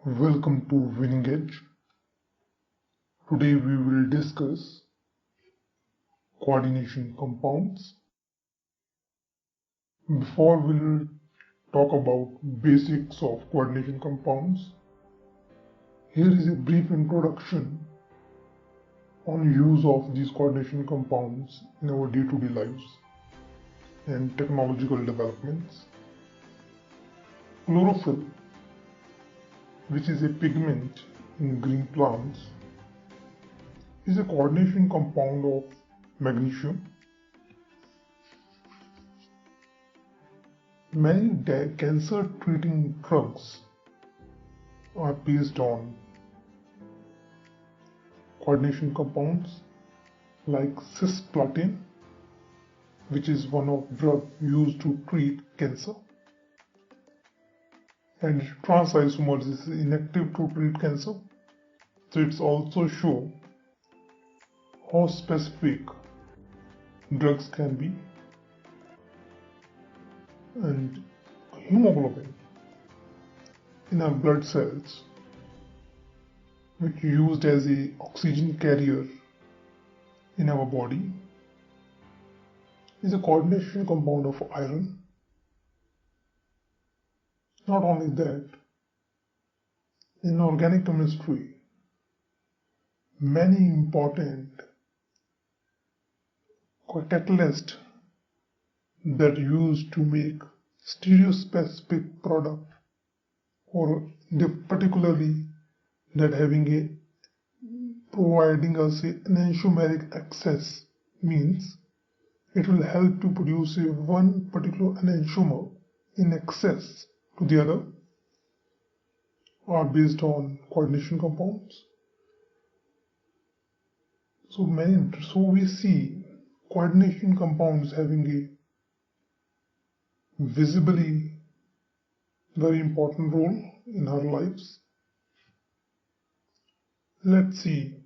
Welcome to Linkage. Today we will discuss coordination compounds. Before we will talk about basics of coordination compounds, here is a brief introduction on use of these coordination compounds in our day-to-day lives and technological developments. Chlorophyll, which is a pigment in green plants, is a coordination compound of magnesium. Many cancer-treating drugs are based on coordination compounds like cisplatin, which is one of drugs used to treat cancer, and trans-isomers is inactive to treat cancer. So it's also show how specific drugs can be. And hemoglobin in our blood cells, which used as a oxygen carrier in our body, is a coordination compound of iron. Not only that, in organic chemistry, many important catalysts that used to make stereospecific product, or particularly that providing us an enantiomeric access, means it will help to produce one particular enantiomer in excess to the other, are based on coordination compounds. So we see coordination compounds having a visibly very important role in our lives. Let's see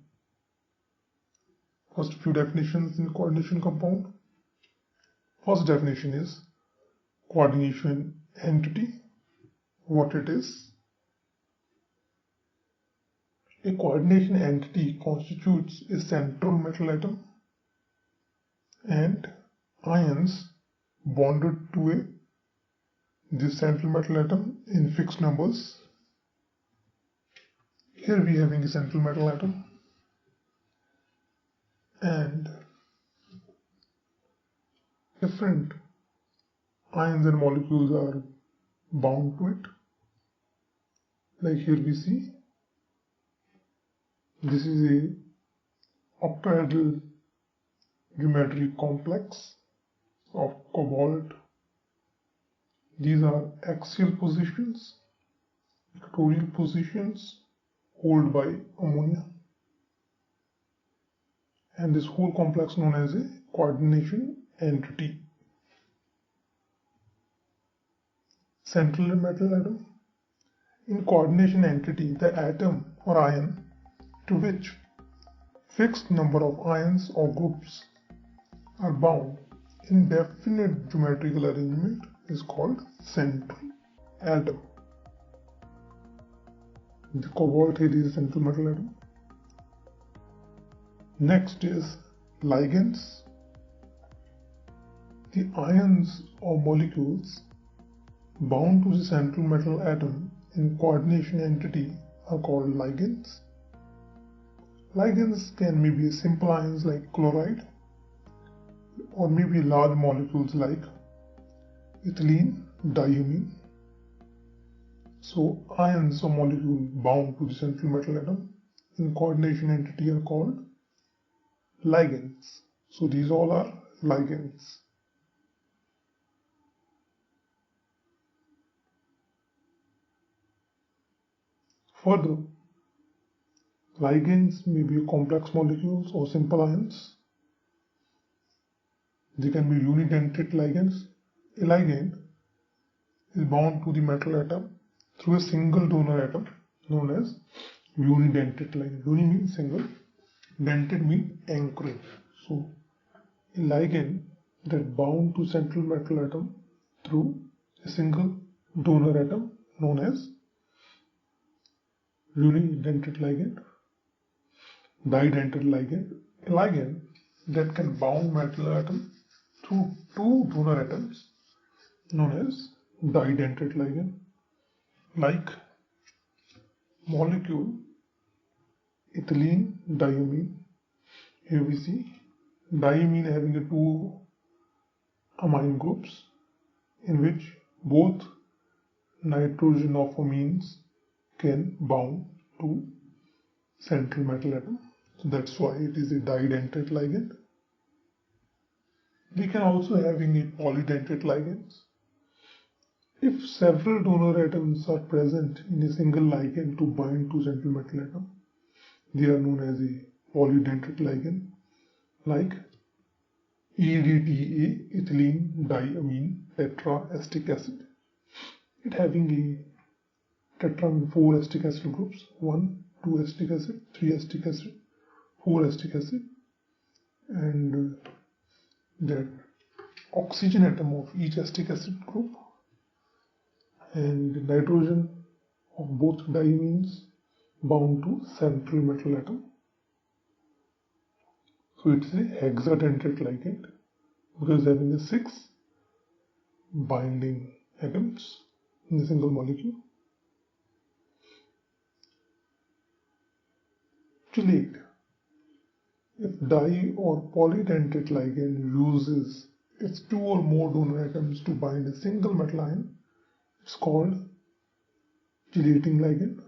first few definitions in coordination compound. First definition is coordination entity. What it is? A coordination entity constitutes a central metal atom and ions bonded to this central metal atom in fixed numbers. Here we are having a central metal atom and different ions and molecules are bound to it. Like here we see, this is a octahedral geometric complex of cobalt. These are axial positions, equatorial positions held by ammonia, and this whole complex known as a coordination entity. Central metal atom. In coordination entity, the atom or ion to which fixed number of ions or groups are bound in definite geometrical arrangement is called central atom. The cobalt here is a central metal atom. Next is ligands. The ions or molecules bound to the central metal atom in coordination entity are called ligands. Ligands can maybe simple ions like chloride, or maybe large molecules like ethylene, diamine. So ions or molecules bound to the central metal atom in coordination entity are called ligands. So these all are ligands. Further, ligands may be complex molecules or simple ions. They can be unidentate ligands. A ligand is bound to the metal atom through a single donor atom known as unidentate ligand. Uni means single, dentate means anchoring. So a ligand that bound to central metal atom through a single donor atom known as unidentate ligand, di-dentate ligand, a ligand that can bound metal atom through two donor atoms known as di-dentate ligand, like molecule ethylene diamine. Here we see diamine having two amine groups in which both nitrogen of amines can bound to central metal atom. So that's why it is a di-dentate ligand. We can also having a polydentate ligands. If several donor atoms are present in a single ligand to bind to central metal atom, they are known as a polydentate ligand, like EDTA, ethylene diamine tetraestic acid. It having a tetra with 4 acetic acid groups, 1, 2 acetic acid, 3 acetic acid, 4 acetic acid, and that oxygen atom of each acetic acid group and nitrogen of both diamines bound to central metal atom. So it's a hexadentate ligand because having 6 binding atoms in a single molecule. Chelate. If di or polydentate ligand uses its 2 or more donor atoms to bind a single metal ion, it's called chelating ligand.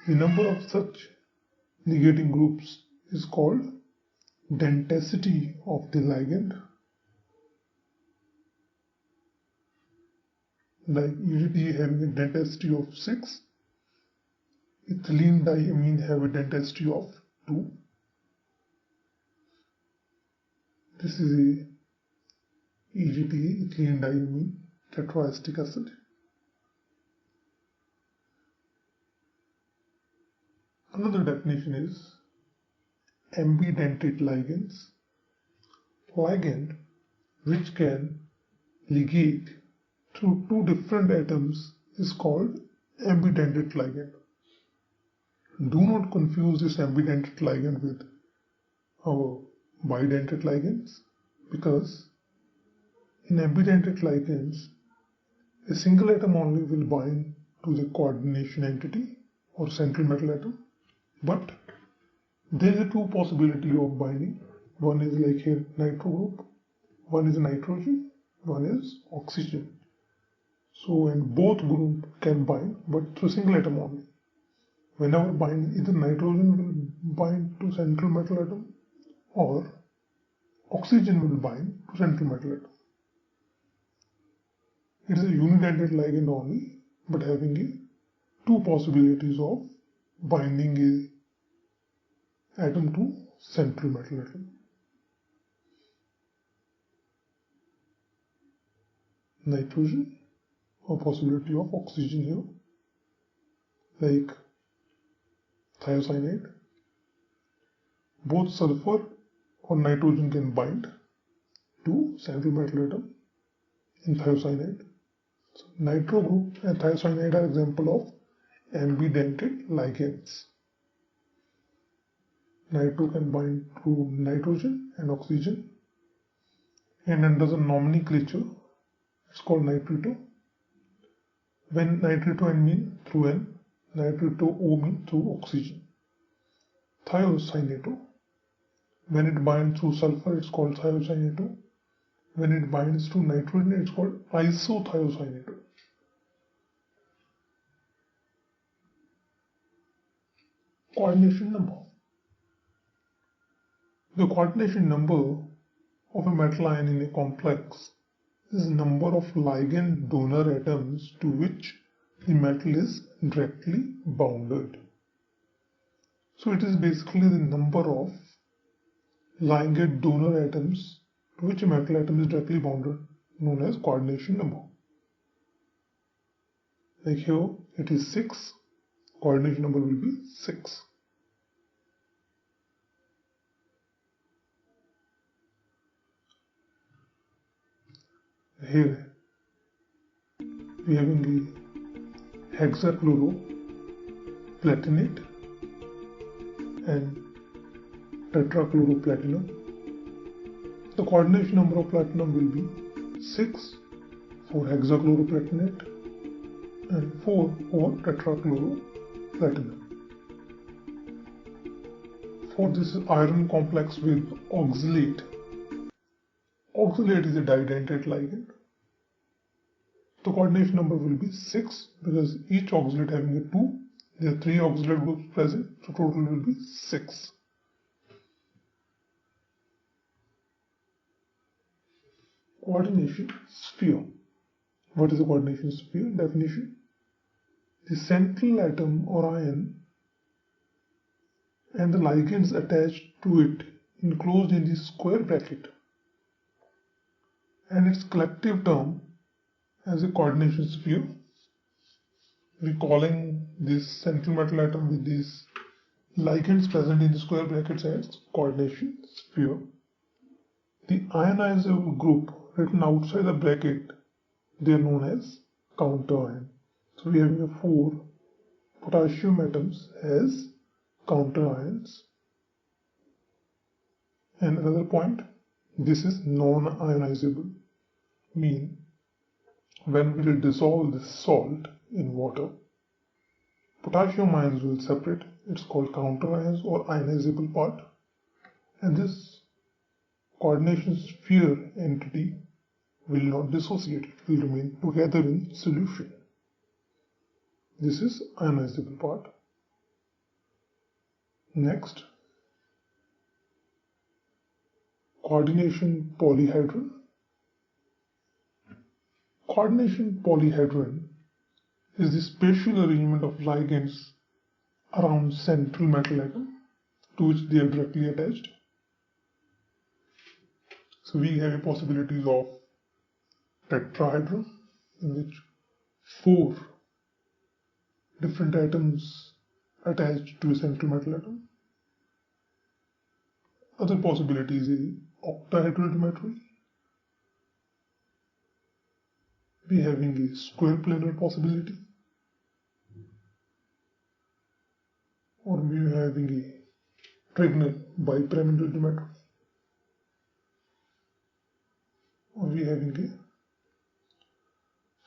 The number of such negating groups is called denticity of the ligand. Like EDTA having a denticity of 6, ethylene diamine have a denticity of 2. This is a EDTA, ethylene diamine tetraestic acid. Another definition is ambidentate ligands. Ligand which can ligate through 2 different atoms is called ambidentate ligand. Do not confuse this ambidentate ligand with our bidentate ligands, because in ambidentate ligands a single atom only will bind to the coordination entity or central metal atom, but there is a 2 possibility of binding. One is like here nitro group, one is nitrogen, one is oxygen. So and both group can bind but through single atom only. Whenever bind, either nitrogen will bind to central metal atom or oxygen will bind to central metal atom. It is a unidentate ligand only, but having a 2 possibilities of binding a atom to central metal atom. Nitrogen or possibility of oxygen here, like thiocyanate. Both sulfur or nitrogen can bind to central metal atom in thiocyanate. So nitro group and thiocyanate are example of ambidentate ligands. Nitro can bind to nitrogen and oxygen, and under the nomenclature it's called nitrito. When nitrito N mean through N, nitrito O mean through oxygen. Thiocyanato, when it binds through sulfur it's called thiocyanato. When it binds to nitrogen it's called isothiocyanato. Coordination number. The coordination number of a metal ion in a complex is the number of ligand donor atoms to which the metal is directly bounded. So it is basically the number of ligand donor atoms to which a metal atom is directly bounded, known as coordination number. Like here it is 6, coordination number will be 6. Here we are having hexachloroplatinate and tetrachloroplatinum. The coordination number of platinum will be 6 for hexachloroplatinate and 4 for tetrachloroplatinum. For this iron complex with oxalate, oxalate is a di-dentate ligand. The coordination number will be 6 because each oxalate having a 2, there are 3 oxalate groups present, so total will be 6. Coordination sphere. What is a coordination sphere? Definition: the central atom or ion and the ligands attached to it enclosed in the square bracket, and its collective term as a coordination sphere. We calling this central metal atom with these ligands present in the square brackets as coordination sphere. The ionizable group written outside the bracket, they are known as counter ion. So we have 4 potassium atoms as counter ions. And another point, this is non-ionizable, mean when we will dissolve this salt in water, potassium ions will separate. It's called counter ions or ionizable part, and this coordination sphere entity will not dissociate, it will remain together in solution. This is ionizable part. Next, coordination polyhedron. Coordination polyhedron is the spatial arrangement of ligands around central metal atom to which they are directly attached. So we have possibilities of tetrahedron, in which 4 different atoms attached to a central metal atom. Other possibilities is octahedral geometry. We having a square planar possibility, or we having a trigonal bipyramidal geometry, or we having a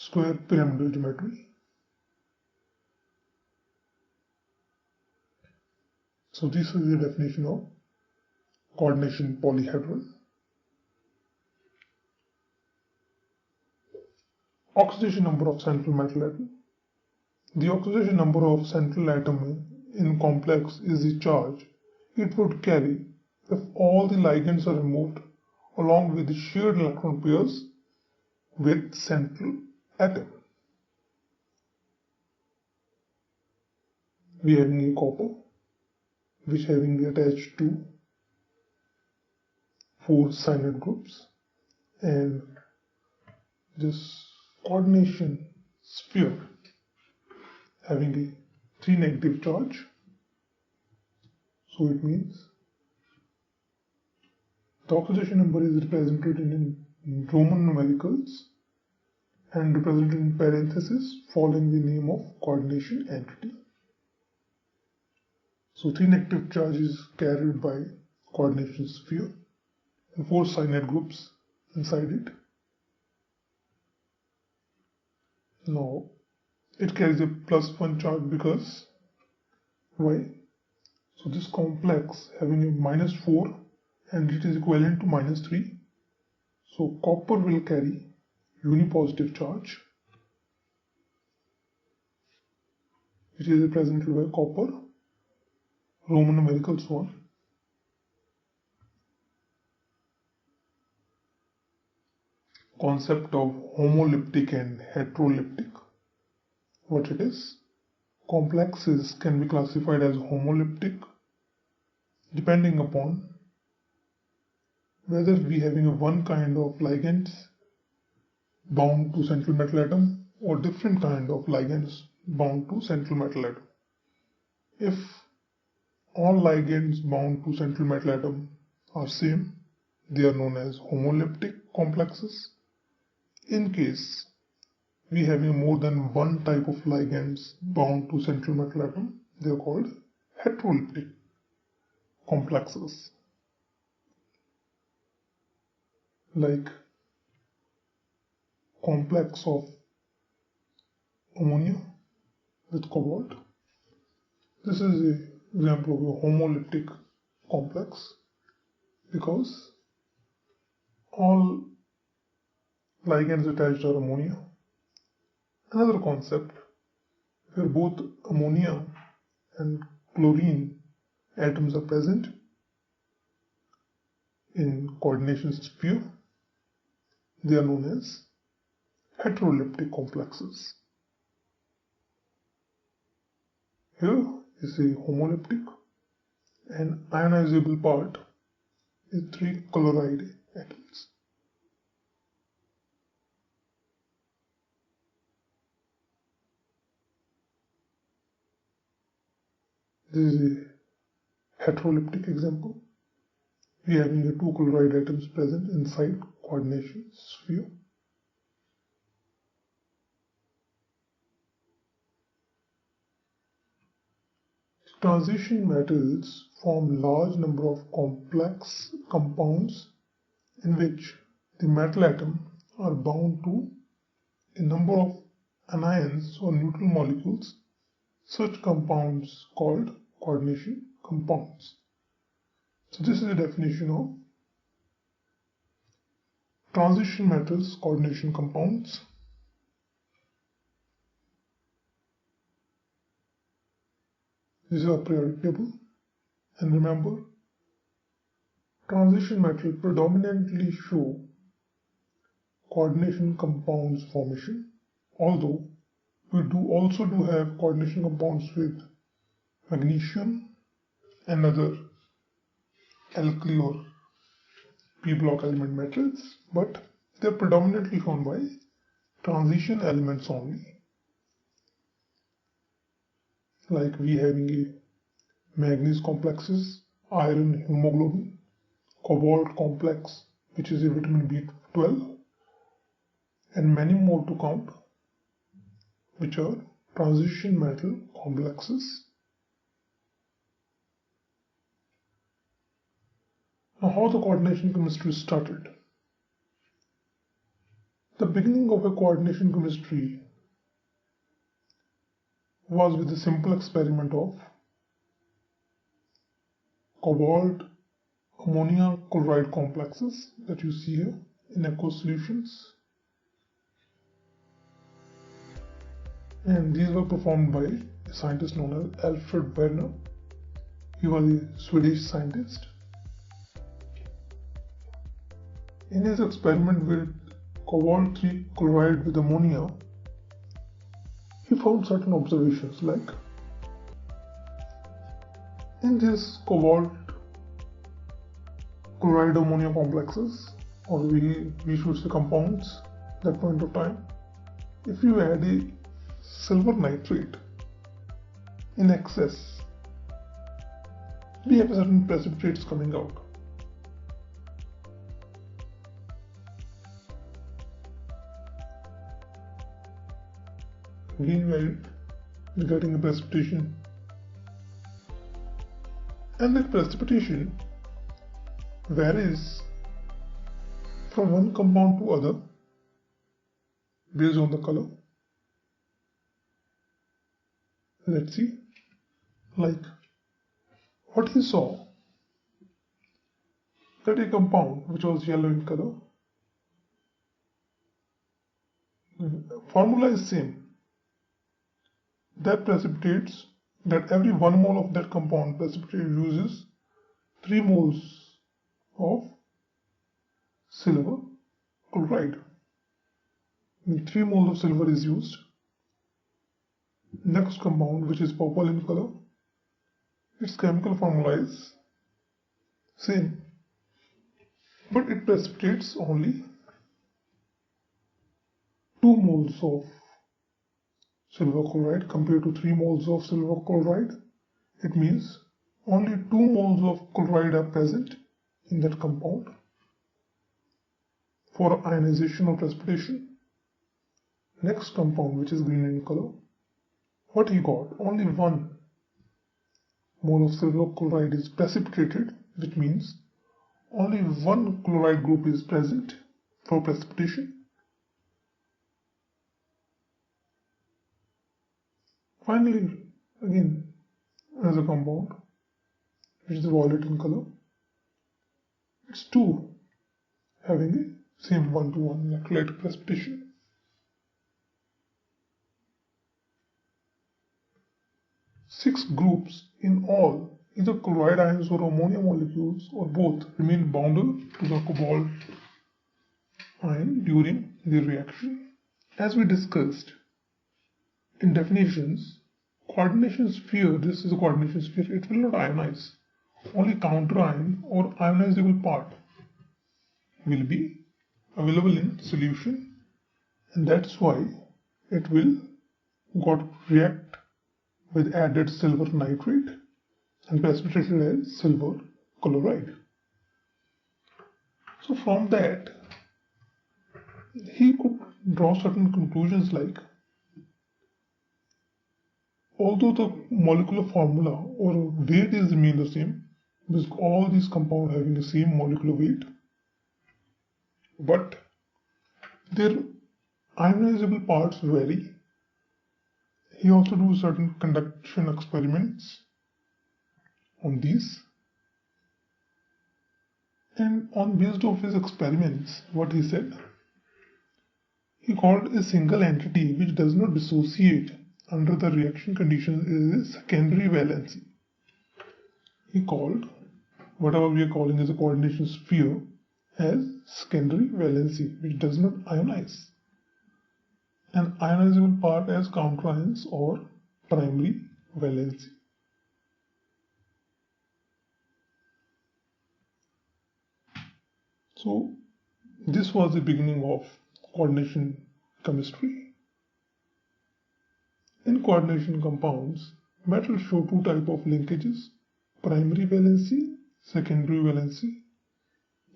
square pyramidal geometry. So this is the definition of coordination polyhedron. Oxidation number of central metal atom. The oxidation number of central atom in complex is the charge it would carry if all the ligands are removed along with the shared electron pairs with central atom. We having a copper which having attached to 4 cyanide groups, and this coordination sphere having a 3 negative charge. So it means the oxidation number is represented in Roman numericals and represented in parentheses following the name of coordination entity. So 3 negative charges carried by coordination sphere and 4 cyanide groups inside it. Now it carries a +1 charge because why? So this complex having a -4 and it is equivalent to -3. So copper will carry unipositive charge. It is represented by copper, Roman numericals 1. Concept of homoleptic and heteroleptic. What it is? Complexes can be classified as homoleptic depending upon whether we having a one kind of ligands bound to central metal atom or different kind of ligands bound to central metal atom. If all ligands bound to central metal atom are same, they are known as homoleptic complexes. In case we having more than one type of ligands bound to central metal atom. They are called heteroleptic complexes, like complex of ammonia with cobalt. This is an example of a homoleptic complex because all ligands attached are ammonia. Another concept where both ammonia and chlorine atoms are present in coordination sphere. They are known as heteroleptic complexes. Here is a homoleptic, and ionizable part is 3 chloride atoms. This is a heteroleptic example. We are having the 2 chloride atoms present inside coordination sphere. Transition metals form large number of complex compounds in which the metal atom are bound to a number of anions or neutral molecules. Such compounds called coordination compounds. So this is the definition of transition metals coordination compounds. This is a periodic table, and remember, transition metal predominantly show coordination compounds formation, although we also have coordination compounds with magnesium and other alkali or p-block element metals, but they are predominantly found by transition elements only. Like we having a manganese complexes, iron hemoglobin, cobalt complex, which is a vitamin B12, and many more to count, which are transition metal complexes. Now, how the coordination chemistry started? The beginning of a coordination chemistry was with the simple experiment of cobalt ammonia chloride complexes that you see here in aqueous solutions, and these were performed by a scientist known as Alfred Werner. He was a Swedish scientist. In his experiment with cobalt 3 chloride with ammonia, he found certain observations, like in this cobalt chloride ammonia complexes, or we should say compounds at that point of time, if you add a silver nitrate in excess, we have certain precipitates coming out. Again, we are getting a precipitation, and that precipitation varies from one compound to other based on the color. Let's see, like what he saw, that a compound which was yellow in color, formula is same. That precipitates that every 1 mole of that compound precipitate uses 3 moles of silver chloride. 3 moles of silver is used. Next compound, which is purple in color, its chemical formula is same, but it precipitates only 2 moles of silver chloride compared to 3 moles of silver chloride. It means only 2 moles of chloride are present in that compound for ionization or precipitation. next compound, which is green in color, what he got? Only 1 mole of silver chloride is precipitated, which means only 1 chloride group is present for precipitation. Finally, again, another compound, which is violet in color. It's 2 having a same 1-to-1 electrolyte precipitation. Six groups in all, either chloride ions or ammonia molecules or both, remain bounded to the cobalt ion during the reaction. As we discussed in definitions, coordination sphere, this is a coordination sphere, it will not ionize. Only counter ion or ionizable part will be available in solution, and that's why it will react with added silver nitrate and precipitated as silver chloride. So from that, he could draw certain conclusions like, although the molecular formula or weight is remain the same, because all these compounds having the same molecular weight, but their ionizable parts vary. He also do certain conduction experiments on these, and on based of his experiments, what he said, he called a single entity which does not dissociate under the reaction conditions is a secondary valency. He called whatever we are calling as a coordination sphere as secondary valency, which does not ionize, an ionizable part as counter ions or primary valency. So this was the beginning of coordination chemistry. In coordination compounds, metals show 2 types of linkages, primary valency, secondary valency.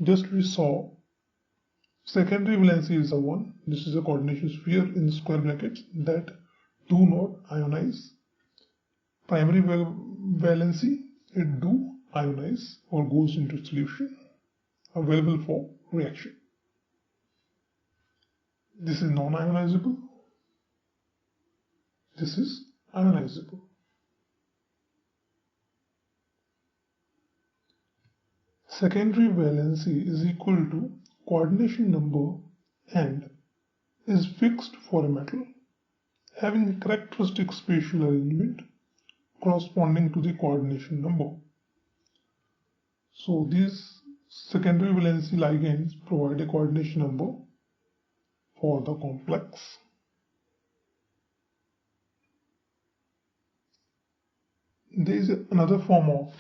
Just we saw secondary valency is the one, this is a coordination sphere in square brackets that do not ionize. Primary valency, it do ionize or goes into solution, available for reaction. This is non-ionizable. This is ionizable. Secondary valency is equal to coordination number and is fixed for a metal having a characteristic spatial arrangement corresponding to the coordination number. So these secondary valency ligands provide a coordination number for the complex. There is another form of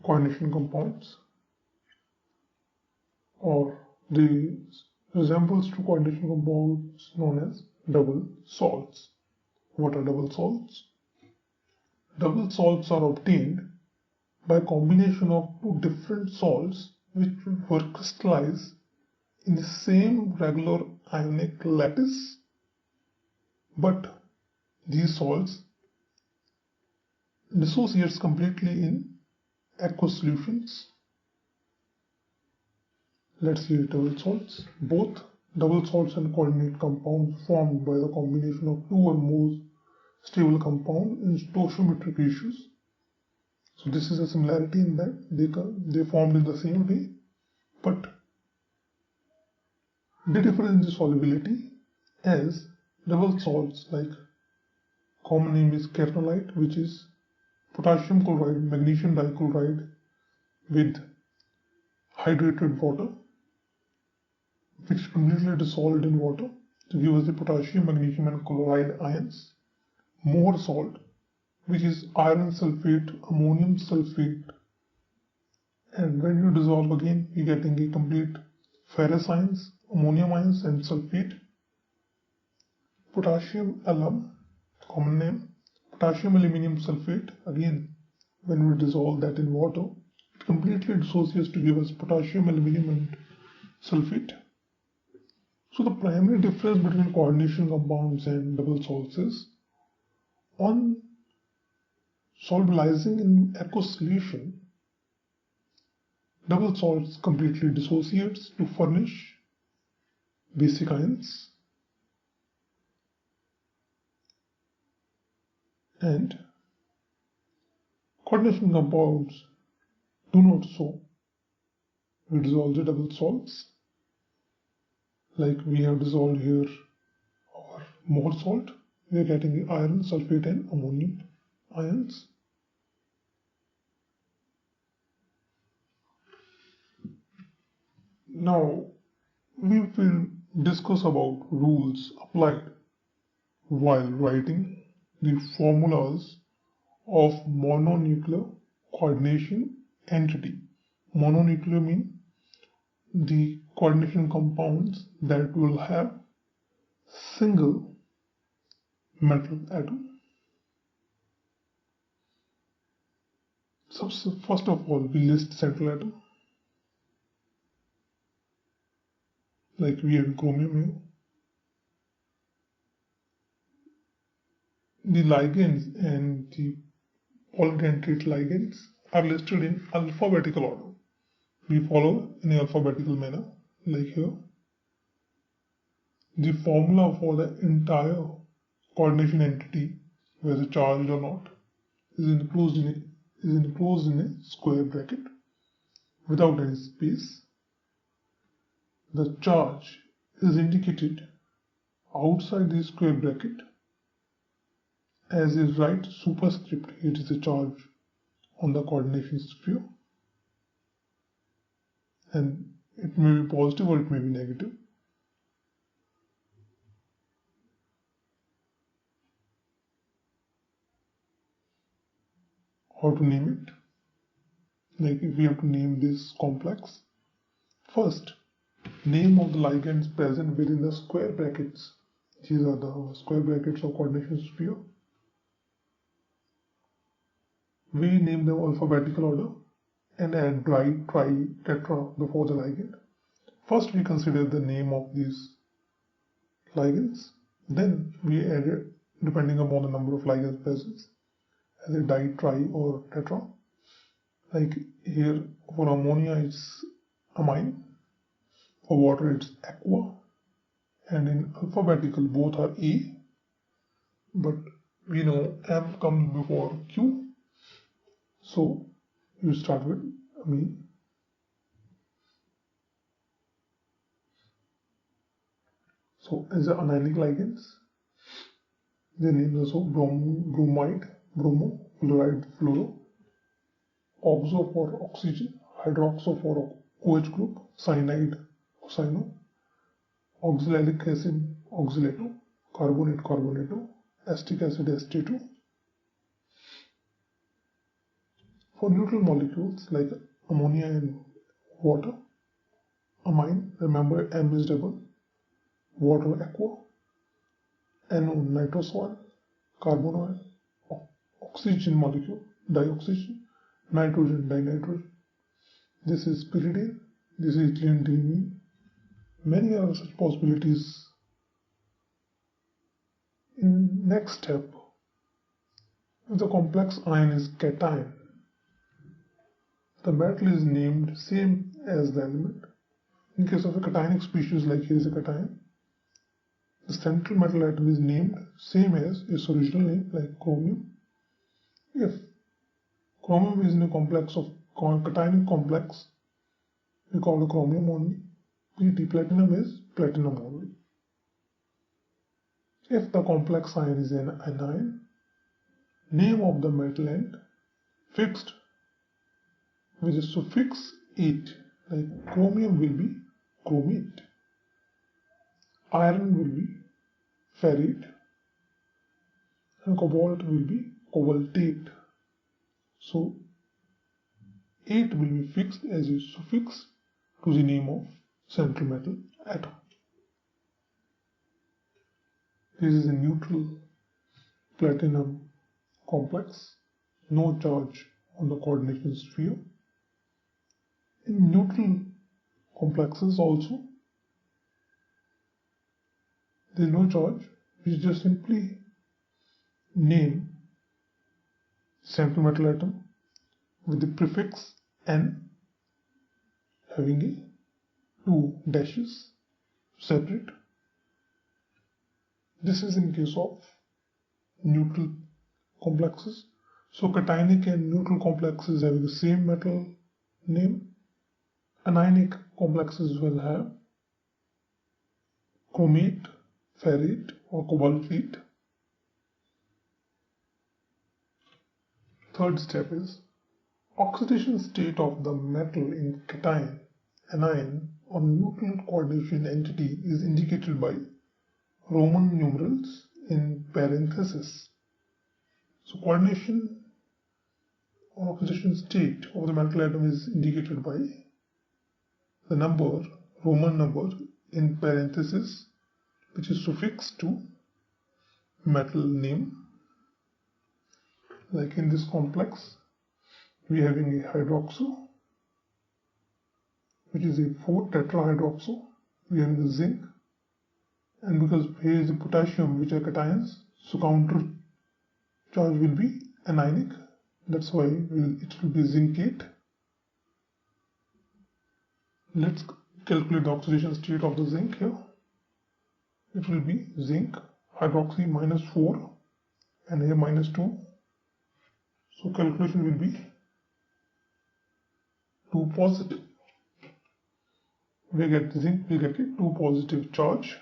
coordination compounds, or the resembles to coordination compounds known as double salts. What are double salts? Double salts are obtained by combination of 2 different salts which were crystallized in the same regular ionic lattice, but these salts dissociates completely in aqueous solutions. Let's see double salts. Both double salts and coordinate compounds formed by the combination of 2 or more stable compounds in stoichiometric ratios. So this is a similarity in that they formed in the same way, but they differ in the solubility, as double salts like common name is Hetroleptic, which is potassium chloride, magnesium dichloride with hydrated water, which completely dissolved in water to give us the potassium, magnesium and chloride ions. More salt, which is iron sulfate, ammonium sulfate, and when you dissolve again, you're getting a complete ferrous ions, ammonium ions and sulfate. Potassium alum, common name, potassium aluminium sulfate, again when we dissolve that in water, it completely dissociates to give us potassium, aluminium and sulfate. So the primary difference between coordination compounds and double salts is on solubilizing in aqueous solution, double salts completely dissociates to furnish basic ions, and coordination compounds do not so. We dissolve the double salts, like we have dissolved here our more salt. We are getting the iron, sulfate and ammonium ions. Now we will discuss about rules applied while writing the formulas of mononuclear coordination entity. Mononuclear means the coordination compounds that will have single metal atom. So first of all, we list central atom, like we have chromium here. The ligands and the polydentate ligands are listed in alphabetical order. We follow in a alphabetical manner, like here. The formula for the entire coordination entity, whether charged or not, is enclosed in a square bracket without any space. The charge is indicated outside the square bracket as a right superscript. It is a charge on the coordination sphere, and it may be positive or it may be negative. How to name it? Like if we have to name this complex, first name of the ligands present within the square brackets. These are the square brackets of coordination sphere. We name them alphabetical order and add tri, tetra before the ligand. First we consider the name of these ligands, then we add it depending upon the number of ligands present, as a di, tri or tetra. Like here for ammonia it's amine, for water it's aqua, and in alphabetical both are A, but we know M comes before Q, so you start with amine. So as the anionic ligands, their names are so bromide, bromo, fluoride, fluoro, oxo for oxygen, hydroxo for OH group, cyanide, cyano, oxalic acid, oxalato, carbonate, carbonato, acetic acid, acetate. For neutral molecules like ammonia and water, amine, remember M is double, water aqua, NO nitrous oil, carbon oil, oxygen molecule, dioxygen, nitrogen, dinitrogen. This is pyridine, this is ethylene, diimine. Many are such possibilities. In next step, if the complex ion is cation, the metal is named same as the element. In case of a cationic species, like here is a cation, the central metal atom is named same as its original name, like chromium. If chromium is in a complex of cationic complex, we call it chromium only. Pt, platinum is platinum only. If the complex ion is an anion, name of the metal end fixed with a suffix ate, like chromium will be chromate, iron will be ferrate, and cobalt will be cobaltate. So 8 will be fixed as a suffix to the name of central metal atom. This is a neutral platinum complex, no charge on the coordination sphere. In neutral complexes also, there is no charge. We just simply name central metal atom with the prefix N having a 2 dashes separate. This is in case of neutral complexes. So cationic and neutral complexes having the same metal name. Anionic complexes will have chromate, ferrate or cobaltite. Third step is oxidation state of the metal in cation, anion or neutral coordination entity is indicated by Roman numerals in parenthesis. So coordination or oxidation state of the metal atom is indicated by the number, Roman number in parenthesis, which is suffixed to metal name. Like in this complex, we are having a hydroxyl, which is a 4 tetrahydroxyl. We are having the zinc, and because here is the potassium, which are cations, so counter charge will be anionic. That's why it will be zincate. Let's calculate the oxidation state of the zinc here. It will be zinc hydroxy -4 and here -2. So calculation will be 2 positive. We get zinc, we get a 2 positive charge,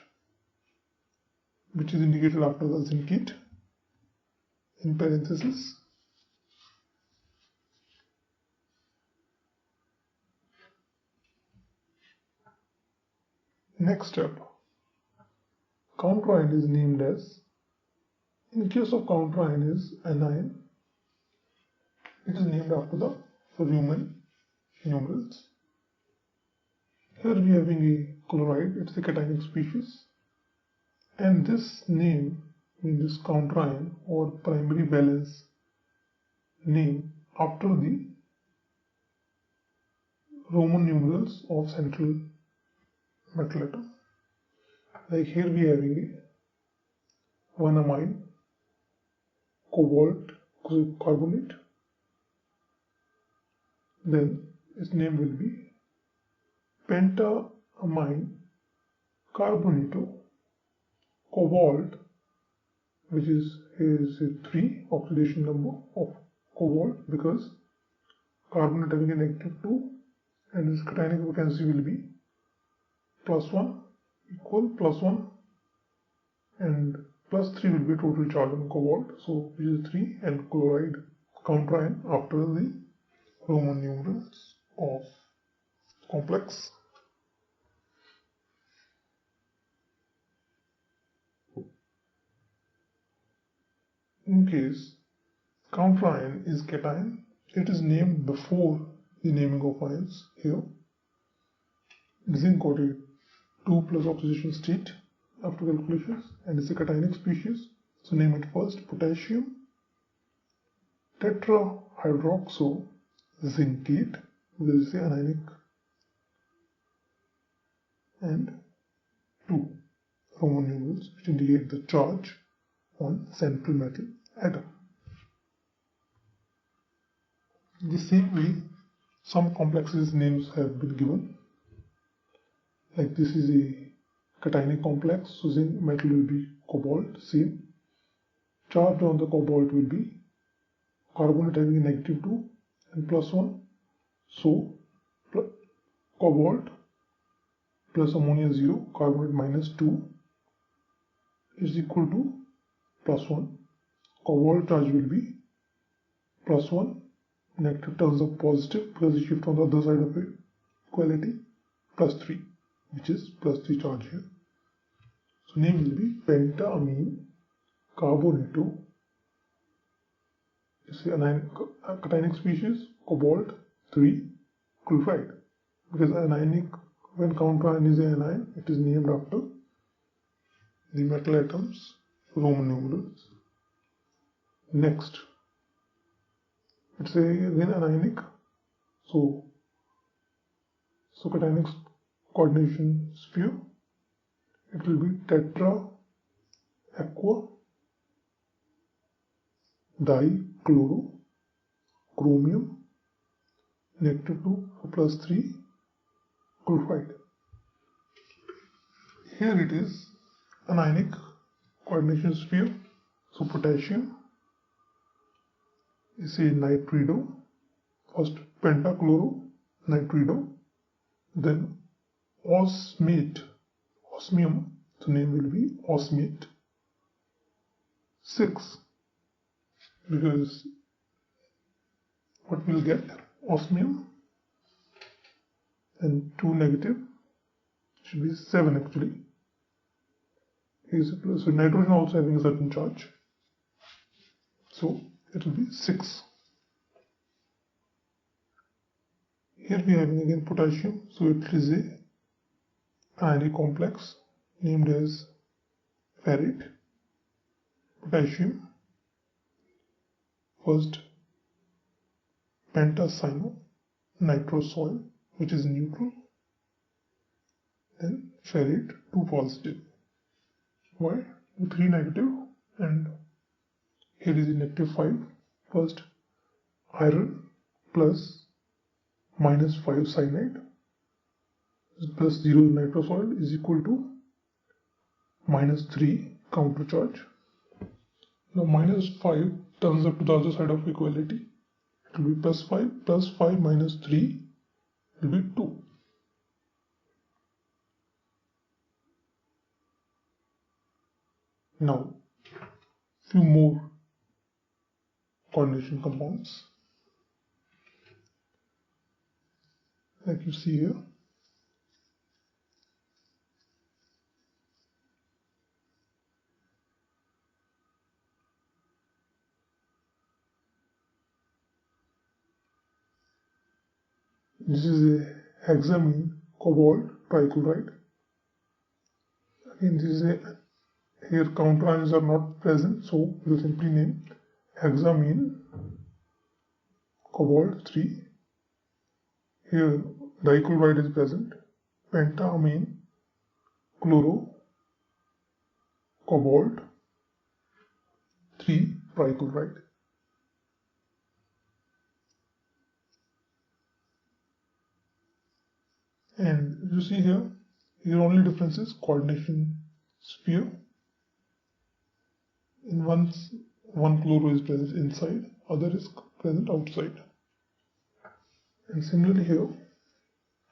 which is indicated after the zincate in parenthesis. Next step, counterion is named as, in case of counterion is anion, it is named after the Roman numerals. Here we are having a chloride, it's a cationic species, and this name means this counterion or primary valence name after the Roman numerals of central metal atom. Like here we are having a 1 amine cobalt carbonate. Then its name will be pentaamine carbonato cobalt, which is here is a 3 oxidation number of cobalt because carbonate having a -2, and its cationic vacancy will be +1 equal +1, and +3 will be total charge on cobalt, so which is 3, and chloride counterion after the Roman numerals of complex. In case counterion is cation, it is named before the naming of ions here. Zinc got a 2+ oxidation state after calculations, and it's a cationic species, so name it first potassium tetrahydroxo zincate, this is the anionic, and 2 Roman numerals which indicate the charge on central metal atom. In the same way, some complexes names have been given. Like this is a cationic complex, so zinc metal will be cobalt, same. Charge on the cobalt will be carbonate having a -2 and +1, so cobalt plus ammonia 0, carbonate -2 is equal to +1. Cobalt charge will be +1, negative turns up positive because it shifts on the other side of it, equality, +3, which is +3 charge here. So name will be pentaamine carbonato. It's a cationic species, cobalt 3 chloride, because anionic, when counterion is an anion, it is named after the metal atoms Roman numerals. Next, it's again anionic, so cationic coordination sphere, it will be tetrahydroxyl aqua, dichloro, chromium, -2 plus 3 chloride. Here it is an ionic coordination sphere. So potassium is a nitrido, first pentachloro nitrido, then osmium, so name will be osmiate, 6, because what we'll get, osmium and 2 negative, should be 7 actually. Here's a plus, so nitrogen also having a certain charge, so it will be 6. Here we are having again potassium, so it is a ionic complex named as ferrite. Potassium, first pentacyano nitrosoil, which is neutral, then ferrite 2 positive. Why? 3 negative, and here is a -5. First iron plus -5 cyanide plus 0 nitrosoil is equal to -3 counter charge. Now -5 turns up to the other side of equality. It will be +5 plus 5 minus 3 will be 2. Now few more coordination compounds like you see here. This is a hexamine cobalt trichloride. Again, this is a, here counter ions are not present, so we will simply name hexamine cobalt 3. Here dichloride is present, pentamine chloro cobalt 3 trichloride. And you see here only difference is coordination sphere. In one chloro is present inside, other is present outside. And similarly here,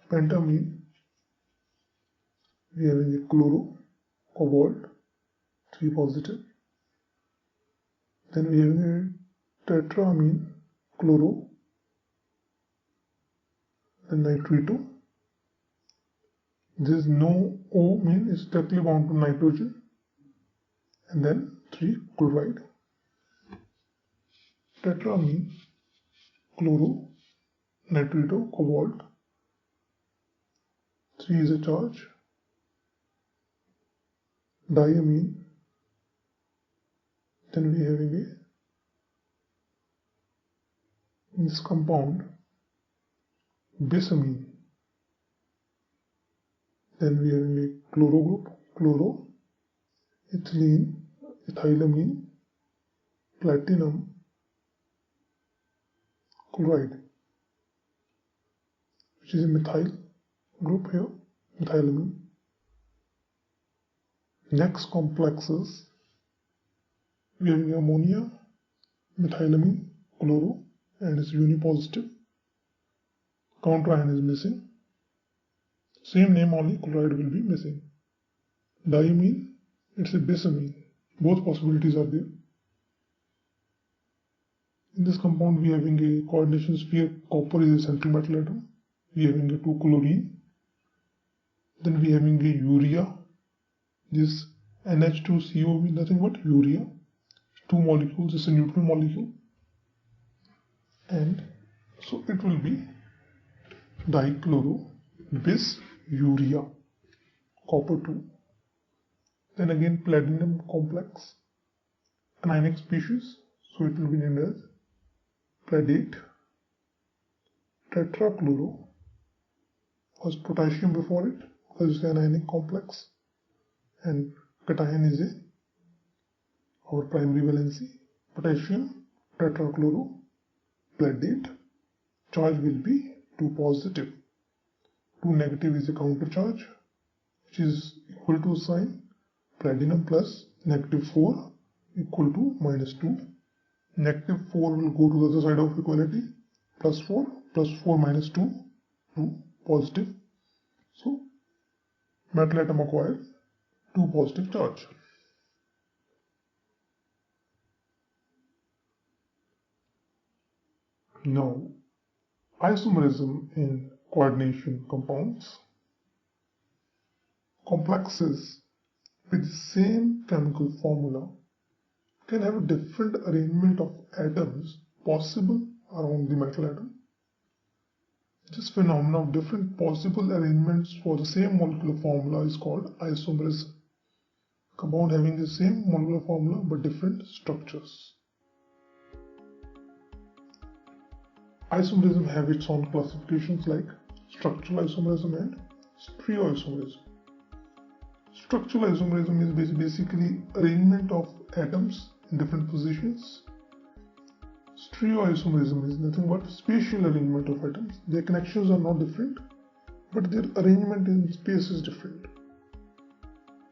pentamine, we are having a chloro, cobalt, 3 positive. Then we are having a tetramine, chloro, then nitrito. There is no O mean is directly bound to nitrogen, and then 3 chloride. Tetramine, chloro, nitrito, cobalt. 3 is a charge. Diamine. Then we are having this compound bisamine. Then we are having a chloro group, chloro, ethylene, ethylamine, platinum, chloride, which is a methyl group here, methylamine. Next complexes, we are having ammonia, methylamine, chloro, and it's unipositive. Counter ion is missing. Same name, only chloride will be missing. Diamine, it's a bisamine. Both possibilities are there. In this compound, we are having a coordination sphere. Copper is a central metal atom. We are having a 2 chlorine. Then we are having a urea. This NH2CO means nothing but urea. 2 molecules, it's a neutral molecule. And so it will be dichloro bis urea, copper 2. Then again platinum complex, an ionic species, so it will be named as pladate. Tetrachloro, was potassium before it because it's an ionic complex, and cation is a our primary valency, potassium tetrachloroplatinate, charge will be 2 positive. 2 negative is a counter charge, which is equal to sign platinum plus -4 equal to -2. -4 will go to the other side of equality, +4 -2, 2 positive. So metal atom acquires 2 positive charge. Now, isomerism in coordination compounds. Complexes with the same chemical formula can have a different arrangement of atoms possible around the metal atom. This phenomenon of different possible arrangements for the same molecular formula is called isomerism. Compound having the same molecular formula but different structures. Isomerism have its own classifications like structural isomerism and stereoisomerism. Structural isomerism is basically arrangement of atoms in different positions. Stereoisomerism is nothing but spatial arrangement of atoms. Their connections are not different, but their arrangement in space is different.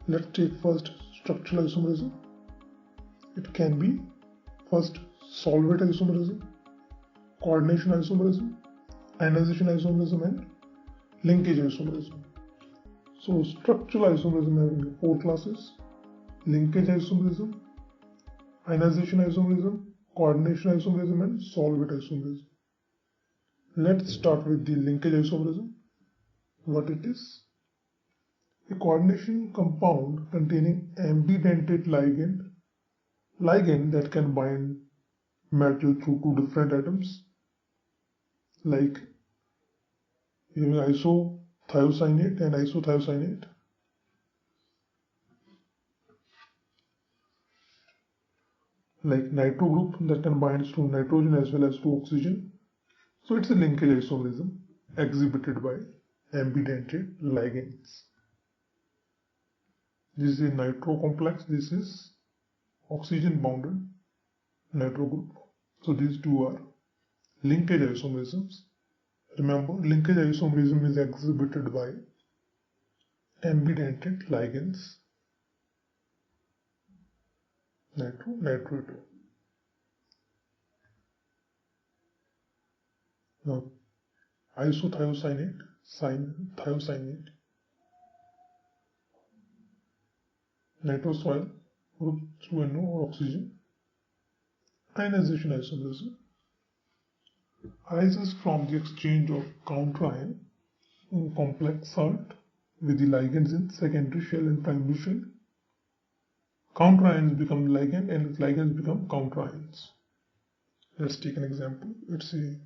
Let's take first structural isomerism. It can be first Solvate isomerism, coordination isomerism, ionization isomerism, and linkage isomerism. So structural isomerism having 4 classes: linkage isomerism, ionization isomerism, coordination isomerism, and Solvate isomerism. Let's start with the linkage isomerism. What it is? A coordination compound containing ambidentate ligand that can bind metal through 2 different atoms, like isothiocyanate and isothiocyanate. Like nitro group that can bind to nitrogen as well as to oxygen. So it's a linkage isomerism exhibited by ambidentate ligands. This is a nitro complex, this is oxygen bounded nitro group. So these two are linkage isomerisms. Remember, linkage isomerism is exhibited by ambidentate ligands. Nitro 2. Now, isothiocyanate, thiocyanate, nitrosoil group through NO or oxygen. Ionization isomerism arises from the exchange of counterion in complex salt with the ligands in secondary shell and primary shell. Counterions become ligand and ligands become counterions. Let's take an example. It's a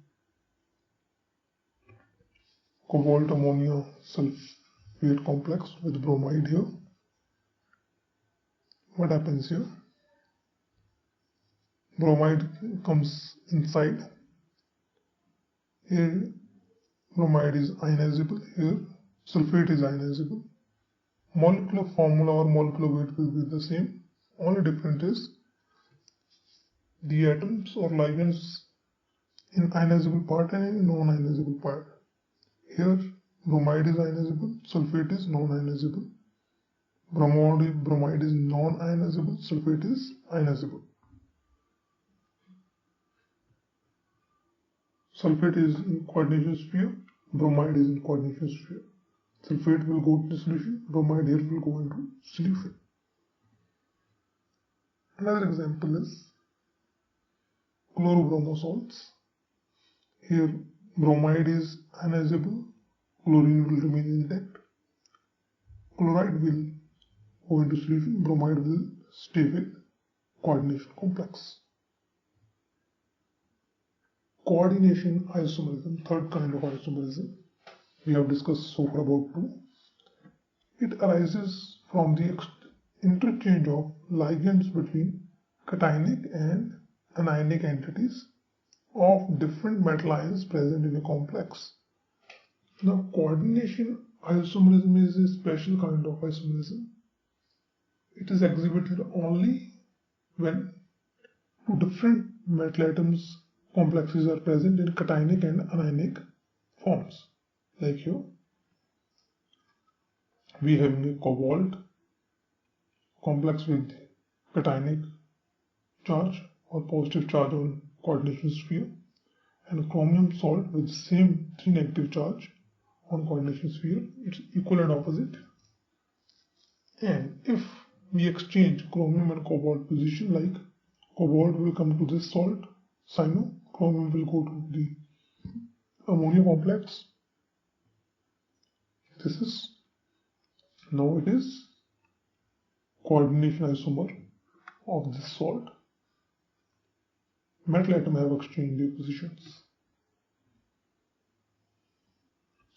cobalt ammonia sulfate complex with bromide here. What happens here? Bromide comes inside. Here bromide is ionizable, here sulfate is ionizable. Molecular formula or molecular weight will be the same. Only difference is the atoms or ligands in ionizable part and in non-ionizable part. Here bromide is ionizable, sulfate is non-ionizable. Bromide is non-ionizable, sulfate is ionizable. Sulfate is in coordination sphere, bromide is in coordination sphere. Sulfate will go to solution, bromide here will go into solution. Another example is chlorobromo salts. Here bromide is ionizable, chlorine will remain intact. Chloride will go into solution, bromide will stay with coordination complex. Coordination isomerism, third kind of isomerism. We have discussed so far about 2. It arises from the interchange of ligands between cationic and anionic entities of different metal ions present in a complex. Now, coordination isomerism is a special kind of isomerism. It is exhibited only when two different metal atoms complexes are present in cationic and anionic forms. Like here, we have a cobalt complex with cationic charge or positive charge on coordination sphere, and a chromium salt with the same 3 negative charge on coordination sphere. It's equal and opposite. And if we exchange chromium and cobalt position, like cobalt will come to this salt cyno, chromium will go to the ammonia complex. This is, now it is coordination isomer of this salt. Metal atom have exchanged their positions.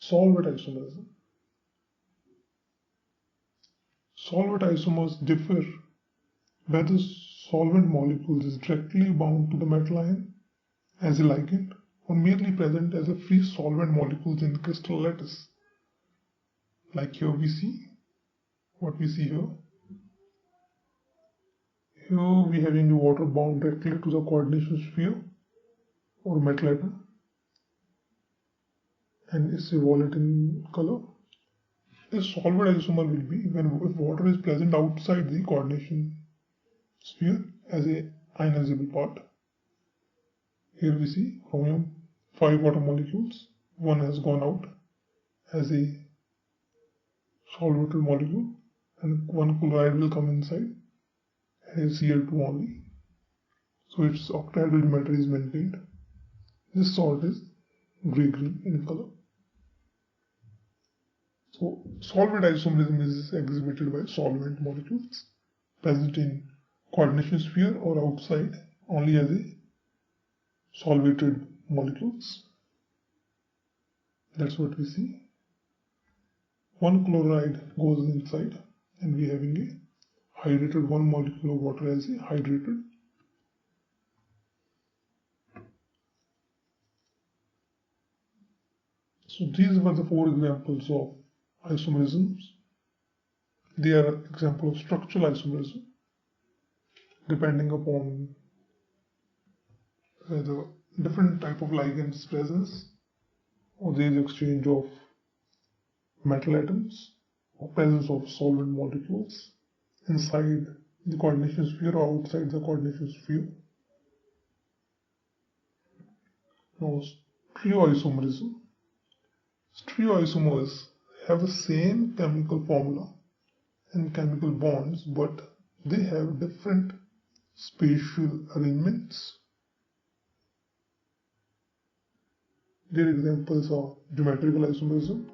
Solvate isomerism. Solvate isomers differ whether solvent molecule is directly bound to the metal ion as a ligand or merely present as a free solvent molecules in the crystal lattice. Like here we see, what we see here. Here we having the water bound directly to the coordination sphere or metal atom, and it's a violet in color. A solvent isomer will be when if water is present outside the coordination sphere as a ionizable part. Here we see chromium 5 water molecules, one has gone out as a solvable molecule, and one chloride will come inside as Cl2 only. So its octahedral geometry is maintained. This salt is grey-green in color. So solvent isomerism is exhibited by solvent molecules present in coordination sphere or outside only as a solvated molecules. That's what we see. One chloride goes inside and we having a hydrated, one molecule of water as a hydrated. So these were the 4 examples of isomerisms. They are an example of structural isomerism, depending upon the different type of ligands presence, or there is exchange of metal atoms, or presence of solvent molecules inside the coordination sphere or outside the coordination sphere. Now, stereoisomerism. Stereoisomers have the same chemical formula and chemical bonds, but they have different spatial arrangements. Their examples are geometrical isomerism,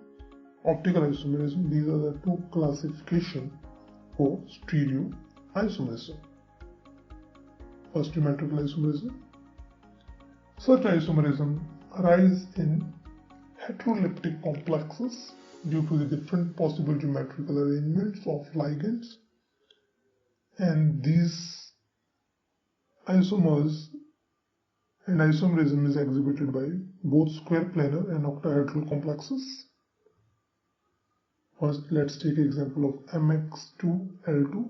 optical isomerism. These are the 2 classifications for stereoisomerism. First, geometrical isomerism. Such isomerism arise in heteroleptic complexes due to the different possible geometrical arrangements of ligands, and these isomers and isomerism is exhibited by both square planar and octahedral complexes. First, let's take an example of MX2L2,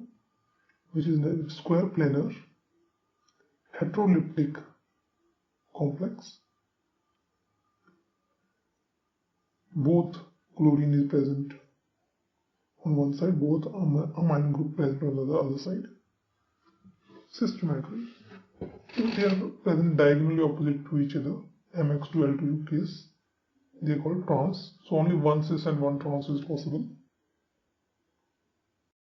which is the square planar heteroleptic complex. Both chlorine is present on one side, both amine group present on the other side. Systematry. If they are present diagonally opposite to each other, MX2L2 case, they are called trans. So only one cis and one trans is possible.